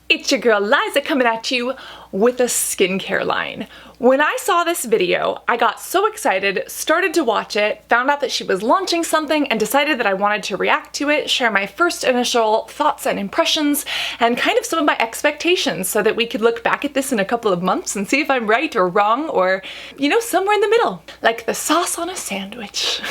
It's your girl Liza coming at you with a skincare line. When I saw this video, I got so excited, started to watch it, found out that she was launching something, and decided that I wanted to react to it, share my first initial thoughts and impressions, and kind of some of my expectations so that we could look back at this in a couple of months and see if I'm right or wrong or, you know, somewhere in the middle. Like the sauce on a sandwich.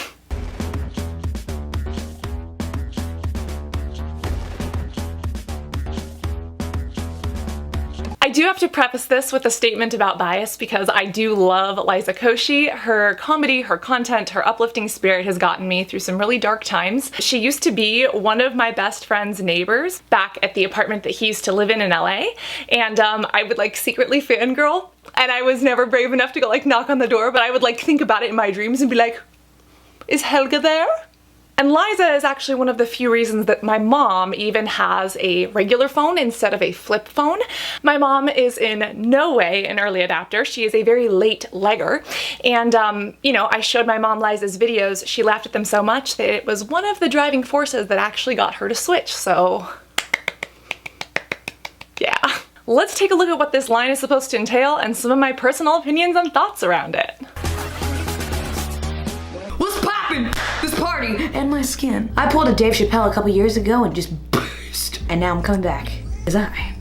I do have to preface this with a statement about bias because I do love Liza Koshy. Her comedy, her content, her uplifting spirit has gotten me through some really dark times. She used to be one of my best friend's neighbors back at the apartment that he used to live in LA, and I would like secretly fangirl, and I was never brave enough to go like knock on the door, but I would like think about it in my dreams and be like, is Helga there? And Liza is actually one of the few reasons that my mom even has a regular phone instead of a flip phone. My mom is in no way an early adapter. She is a very late legger. And, you know, I showed my mom Liza's videos. She laughed at them so much that it was one of the driving forces that actually got her to switch. So, yeah. Let's take a look at what this line is supposed to entail and some of my personal opinions and thoughts around it. What's poppin'? This party and my skin. I pulled a Dave Chappelle a couple years ago and just burst. And now I'm coming back. As I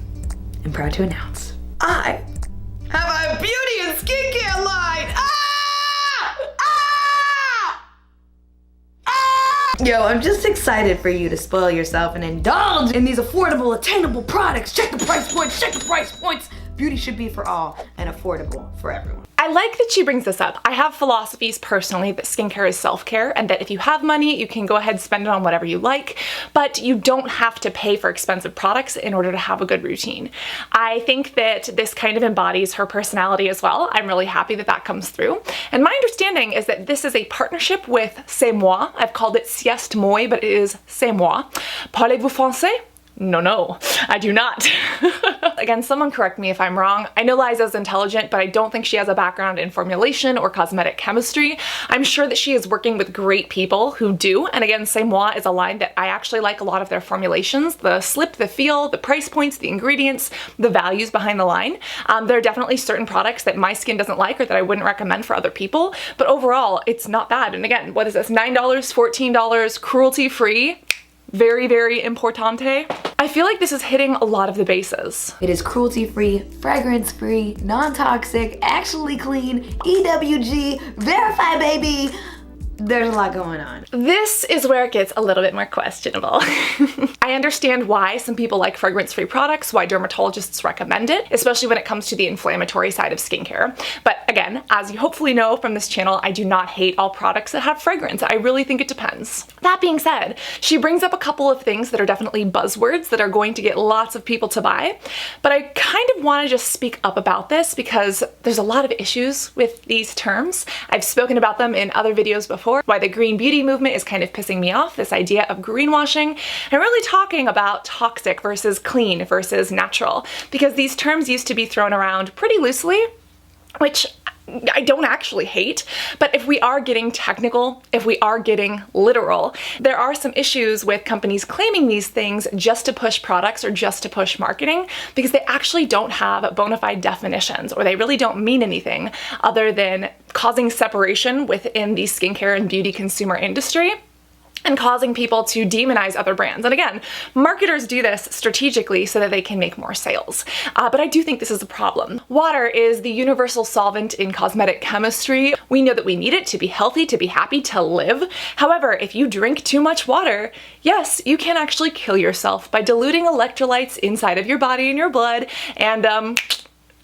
am proud to announce, I have a beauty and skincare line! Yo, I'm just excited for you to spoil yourself and indulge in these affordable, attainable products. Check the price points, check the price points. Beauty should be for all and affordable for everyone. I like that she brings this up. I have philosophies personally that skincare is self-care and that if you have money, you can go ahead and spend it on whatever you like, but you don't have to pay for expensive products in order to have a good routine. I think that this kind of embodies her personality as well. I'm really happy that that comes through. And my understanding is that this is a partnership with C'est Moi. I've called it Sieste Moi, but it is C'est Moi. Parlez-vous français? No, I do not. Again, someone correct me if I'm wrong. I know Liza's intelligent, but I don't think she has a background in formulation or cosmetic chemistry. I'm sure that she is working with great people who do, and again, C'est Moi is a line that I actually like a lot of their formulations. The slip, the feel, the price points, the ingredients, the values behind the line. There are definitely certain products that my skin doesn't like or that I wouldn't recommend for other people, but overall, it's not bad. And again, what is this, $9, $14, cruelty-free? Very, very importante. I feel like this is hitting a lot of the bases. It is cruelty-free, fragrance-free, non-toxic, actually clean, EWG, verified baby. There's a lot going on. This is where it gets a little bit more questionable. I understand why some people like fragrance-free products, why dermatologists recommend it, especially when it comes to the inflammatory side of skincare. But again, as you hopefully know from this channel, I do not hate all products that have fragrance. I really think it depends. That being said, she brings up a couple of things that are definitely buzzwords that are going to get lots of people to buy. But I kind of want to just speak up about this because there's a lot of issues with these terms. I've spoken about them in other videos before. Why the green beauty movement is kind of pissing me off, this idea of greenwashing, and really talking about toxic versus clean versus natural, because these terms used to be thrown around pretty loosely, which I don't actually hate, but if we are getting technical, if we are getting literal, there are some issues with companies claiming these things just to push products or just to push marketing because they actually don't have bona fide definitions or they really don't mean anything other than causing separation within the skincare and beauty consumer industry and causing people to demonize other brands. And again, marketers do this strategically so that they can make more sales. But I do think this is a problem. Water is the universal solvent in cosmetic chemistry. We know that we need it to be healthy, to be happy, to live. However, if you drink too much water, yes, you can actually kill yourself by diluting electrolytes inside of your body and your blood, and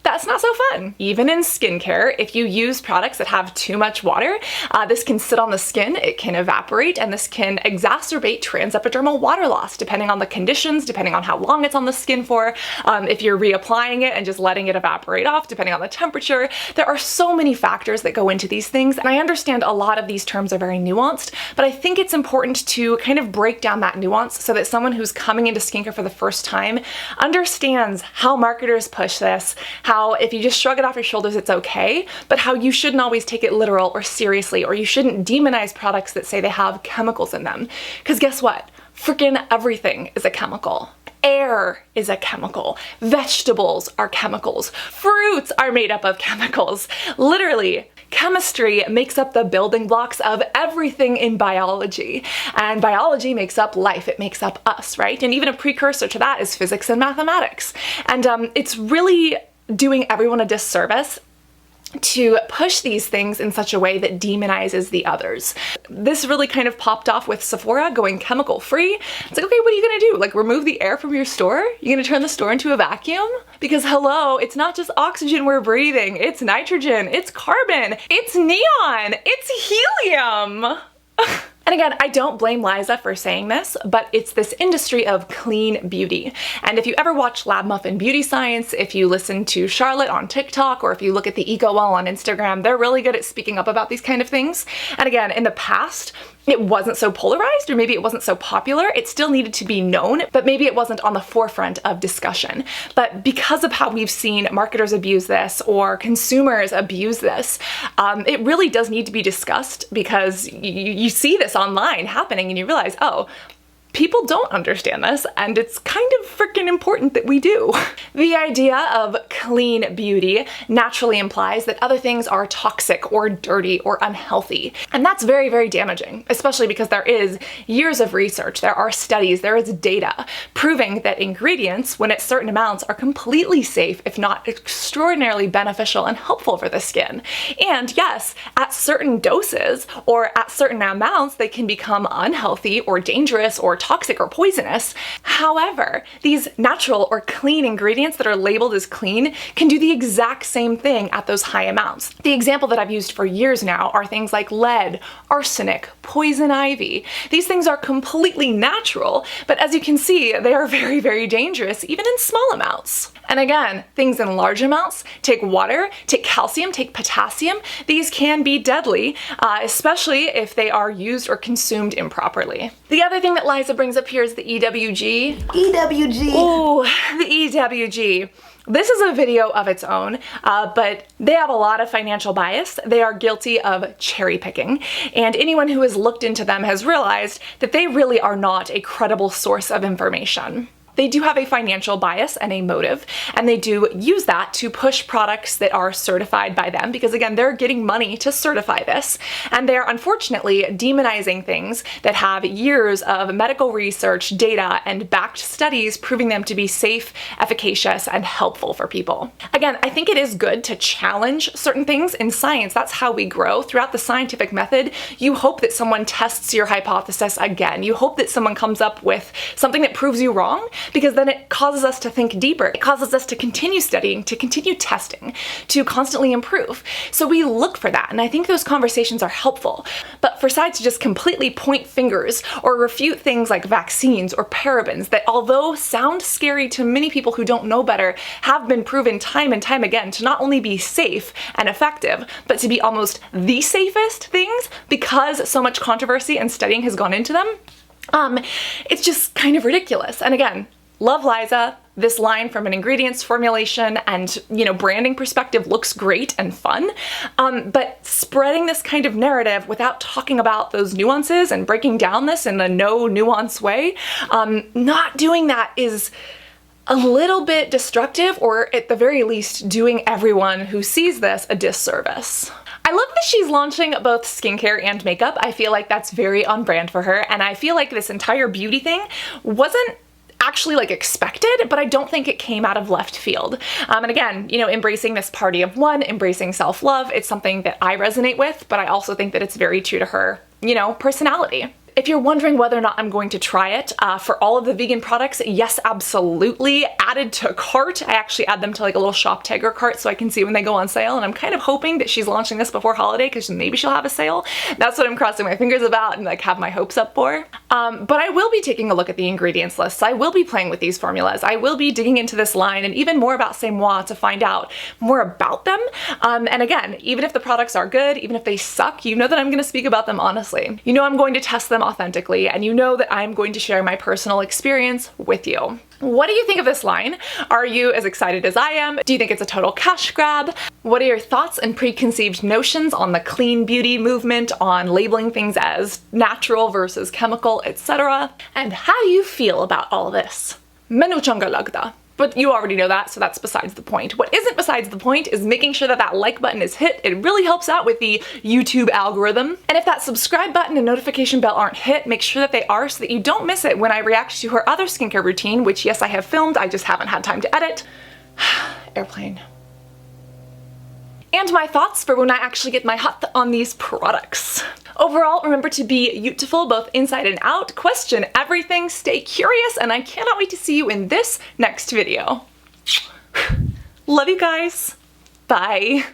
that's not so fun. Even in skincare, if you use products that have too much water, this can sit on the skin, it can evaporate, and this can exacerbate transepidermal water loss, depending on the conditions, depending on how long it's on the skin for, if you're reapplying it and just letting it evaporate off, depending on the temperature. There are so many factors that go into these things, and I understand a lot of these terms are very nuanced, but I think it's important to kind of break down that nuance so that someone who's coming into skincare for the first time understands how marketers push this, how if you just shrug it off your shoulders it's okay, but how you shouldn't always take it literal or seriously, or you shouldn't demonize products that say they have chemicals in them. Because guess what? Freaking everything is a chemical. Air is a chemical. Vegetables are chemicals. Fruits are made up of chemicals. Literally, chemistry makes up the building blocks of everything in biology. And biology makes up life. It makes up us, right? And even a precursor to that is physics and mathematics. And it's really doing everyone a disservice to push these things in such a way that demonizes the others. This really kind of popped off with Sephora going chemical free. It's like, okay, what are you gonna do? Like remove the air from your store? You're gonna turn the store into a vacuum? Because hello, it's not just oxygen we're breathing, it's nitrogen, it's carbon, it's neon, it's helium. And again, I don't blame Liza for saying this, but it's this industry of clean beauty. And if you ever watch Lab Muffin Beauty Science, if you listen to Charlotte on TikTok, or if you look at the Eco Wall on Instagram, they're really good at speaking up about these kind of things. And again, in the past, it wasn't so polarized, or maybe it wasn't so popular. It still needed to be known, but maybe it wasn't on the forefront of discussion. But because of how we've seen marketers abuse this or consumers abuse this, it really does need to be discussed, because you see this online happening and you realize, oh, people don't understand this, and it's kind of freaking important that we do. The idea of clean beauty naturally implies that other things are toxic or dirty or unhealthy. And that's very, very damaging, especially because there is years of research, there are studies, there is data proving that ingredients, when at certain amounts, are completely safe, if not extraordinarily beneficial and helpful for the skin. And yes, at certain doses or at certain amounts, they can become unhealthy or dangerous or toxic or poisonous. However, these natural or clean ingredients that are labeled as clean can do the exact same thing at those high amounts. The example that I've used for years now are things like lead, arsenic, poison ivy. These things are completely natural, but as you can see, they are very, very dangerous, even in small amounts. And again, things in large amounts, take water, take calcium, take potassium, these can be deadly, especially if they are used or consumed improperly. The other thing that Liza brings up here is the EWG. EWG. Ooh, the EWG. This is a video of its own, but they have a lot of financial bias. They are guilty of cherry picking, and anyone who has looked into them has realized that they really are not a credible source of information. They do have a financial bias and a motive, and they do use that to push products that are certified by them, because again, they're getting money to certify this, and they are unfortunately demonizing things that have years of medical research, data, and backed studies proving them to be safe, efficacious, and helpful for people. Again, I think it is good to challenge certain things in science. That's how we grow. Throughout the scientific method, you hope that someone tests your hypothesis again. You hope that someone comes up with something that proves you wrong, because then it causes us to think deeper. It causes us to continue studying, to continue testing, to constantly improve. So we look for that, and I think those conversations are helpful. But for sides to just completely point fingers or refute things like vaccines or parabens that, although sound scary to many people who don't know better, have been proven time and time again to not only be safe and effective, but to be almost the safest things because so much controversy and studying has gone into them, it's just kind of ridiculous. And again, love Liza. This line from an ingredients, formulation, and branding perspective looks great and fun, but spreading this kind of narrative without talking about those nuances and breaking down this in a no nuance way, not doing that is a little bit destructive, or at the very least doing everyone who sees this a disservice. I love that she's launching both skincare and makeup. I feel like that's very on brand for her, and I feel like this entire beauty thing wasn't actually expected, but I don't think it came out of left field. And again, embracing this party of one, embracing self-love, it's something that I resonate with, but I also think that it's very true to her, personality. If you're wondering whether or not I'm going to try it, for all of the vegan products, yes, absolutely. Added to cart. I actually add them to a little shop tagger cart so I can see when they go on sale, and I'm kind of hoping that she's launching this before holiday because maybe she'll have a sale. That's what I'm crossing my fingers about and have my hopes up for. But I will be taking a look at the ingredients lists. I will be playing with these formulas. I will be digging into this line and even more about C'est Moi to find out more about them. And again, even if the products are good, even if they suck, that I'm going to speak about them honestly. I'm going to test them authentically, and that I'm going to share my personal experience with you. What do you think of this line? Are you as excited as I am? Do you think it's a total cash grab? What are your thoughts and preconceived notions on the clean beauty movement, on labeling things as natural versus chemical, etc.? And how do you feel about all this? Mainu changa lagda. But you already know that, so that's besides the point. What isn't besides the point is making sure that that like button is hit. It really helps out with the YouTube algorithm. And if that subscribe button and notification bell aren't hit, make sure that they are so that you don't miss it when I react to her other skincare routine, which yes, I have filmed, I just haven't had time to edit. Airplane. And my thoughts for when I actually get my hot on these products. Overall, remember to be beautiful both inside and out, question everything, stay curious, and I cannot wait to see you in this next video. Love you guys. Bye.